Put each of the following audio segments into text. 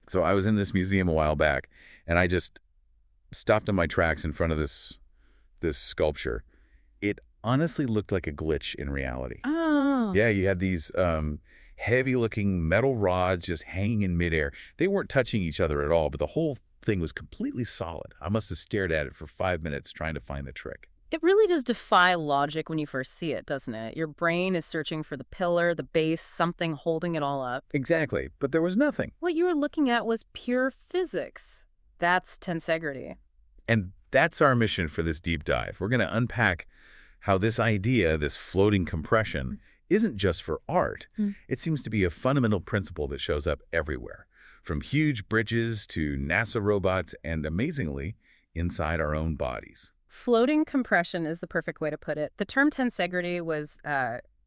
So I was in this museum a while back, and I just stopped in my tracks in front of this sculpture. It honestly looked like a glitch in reality. Oh. Yeah, you had these heavy-looking metal rods just hanging in midair. They weren't touching each other at all, but the whole thing was completely solid. I must have stared at it for 5 minutes trying to find the trick. It really does defy logic when you first see it, doesn't it? Your brain is searching for the pillar, the base, something holding it all up. Exactly, but there was nothing. What you were looking at was pure physics. That's tensegrity. And that's our mission for this deep dive. We're going to unpack how this idea, this floating compression, isn't just for art. It seems to be a fundamental principle that shows up everywhere, from huge bridges to NASA robots and, amazingly, inside our own bodies. Floating compression is the perfect way to put it. The term tensegrity was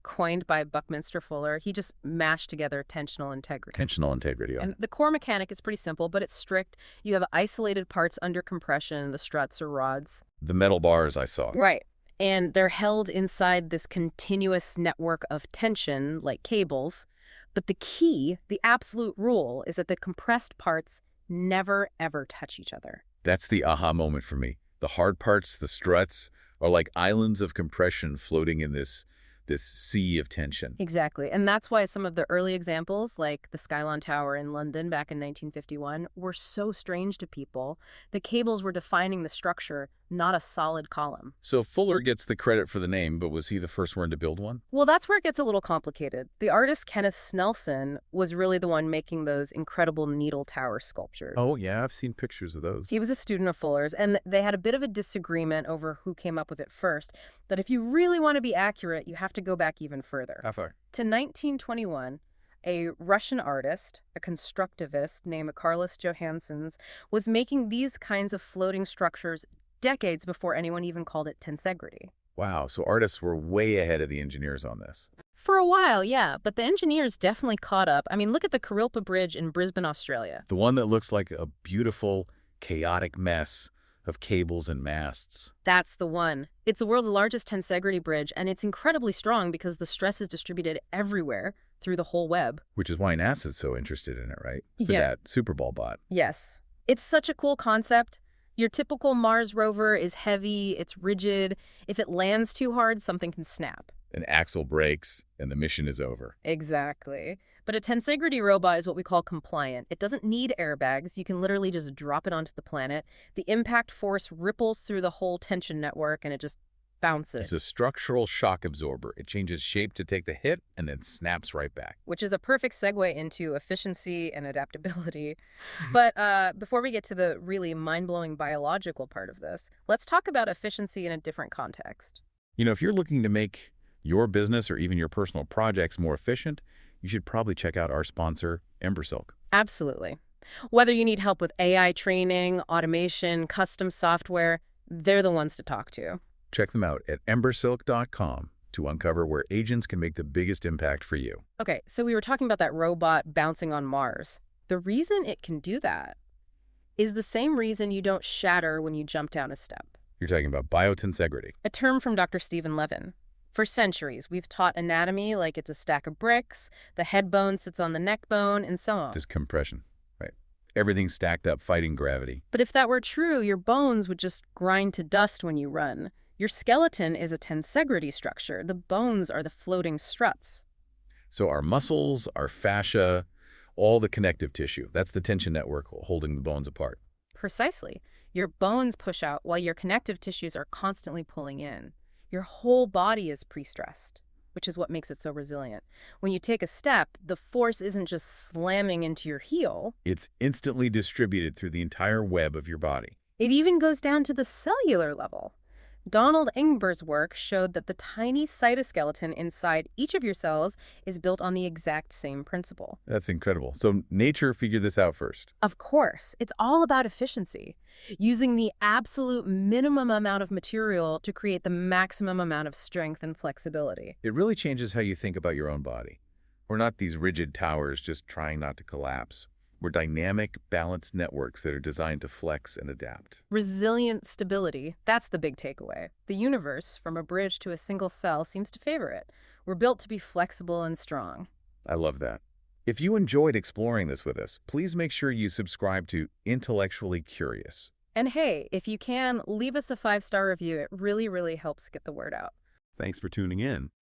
coined by Buckminster Fuller. He just mashed together tensional integrity. Tensional integrity. And the core mechanic is pretty simple, but it's strict. You have isolated parts under compression, the struts or rods. The metal bars I saw. Right. And they're held inside this continuous network of tension, like cables. But the key, the absolute rule, is that the compressed parts never, ever touch each other. That's the aha moment for me. The hard parts, the struts, are like islands of compression floating in this sea of tension. Exactly. And that's why some of the early examples, like the Skylon Tower in London back in 1951, were so strange to people. The cables were defining the structure, not a solid column. So Fuller gets the credit for the name, but was he the first one to build one? Well, that's where it gets a little complicated. The artist Kenneth Snelson was really the one making those incredible needle tower sculptures. Oh, yeah, I've seen pictures of those. He was a student of Fuller's, and they had a bit of a disagreement over who came up with it first. But if you really want to be accurate, you have to go back even further. How far? To 1921, a Russian artist, a constructivist named Carlos Johanssons, was making these kinds of floating structures decades before anyone even called it tensegrity. Wow, so artists were way ahead of the engineers on this. For a while, yeah, but the engineers definitely caught up. I mean, look at the Kurilpa Bridge in Brisbane, Australia. The one that looks like a beautiful, chaotic mess of cables and masts. That's the one. It's the world's largest tensegrity bridge, and it's incredibly strong because the stress is distributed everywhere through the whole web. Which is why NASA's so interested in it, right? For Yeah. that Super Bowl bot. Yes. It's such a cool concept. Your typical Mars rover is heavy, it's rigid. If it lands too hard, something can snap. An axle breaks, and the mission is over. Exactly. But a tensegrity robot is what we call compliant. It doesn't need airbags. You can literally just drop it onto the planet. The impact force ripples through the whole tension network, and it just bounces. It's a structural shock absorber. It changes shape to take the hit and then snaps right back. Which is a perfect segue into efficiency and adaptability. But before we get to the really mind-blowing biological part of this, let's talk about efficiency in a different context. You know, if you're looking to make your business or even your personal projects more efficient, you should probably check out our sponsor, Embersilk. Absolutely. Whether you need help with AI training, automation, custom software, they're the ones to talk to. Check them out at embersilk.com to uncover where agents can make the biggest impact for you. Okay, so we were talking about that robot bouncing on Mars. The reason it can do that is the same reason you don't shatter when you jump down a step. You're talking about biotensegrity. A term from Dr. Stephen Levin. For centuries, we've taught anatomy like it's a stack of bricks, the head bone sits on the neck bone, and so on. Just compression, right? Everything's stacked up fighting gravity. But if that were true, your bones would just grind to dust when you run. Your skeleton is a tensegrity structure. The bones are the floating struts. So our muscles, our fascia, all the connective tissue, that's the tension network holding the bones apart. Precisely. Your bones push out while your connective tissues are constantly pulling in. Your whole body is pre-stressed, which is what makes it so resilient. When you take a step, the force isn't just slamming into your heel. It's instantly distributed through the entire web of your body. It even goes down to the cellular level. Donald Engber's work showed that the tiny cytoskeleton inside each of your cells is built on the exact same principle. That's incredible. So nature figured this out first. Of course, it's all about efficiency, using the absolute minimum amount of material to create the maximum amount of strength and flexibility. It really changes how you think about your own body. We're not these rigid towers just trying not to collapse. We're dynamic, balanced networks that are designed to flex and adapt. Resilient stability, that's the big takeaway. The universe, from a bridge to a single cell, seems to favor it. We're built to be flexible and strong. I love that. If you enjoyed exploring this with us, please make sure you subscribe to Intellectually Curious. And hey, if you can, leave us a 5-star review. It really, really helps get the word out. Thanks for tuning in.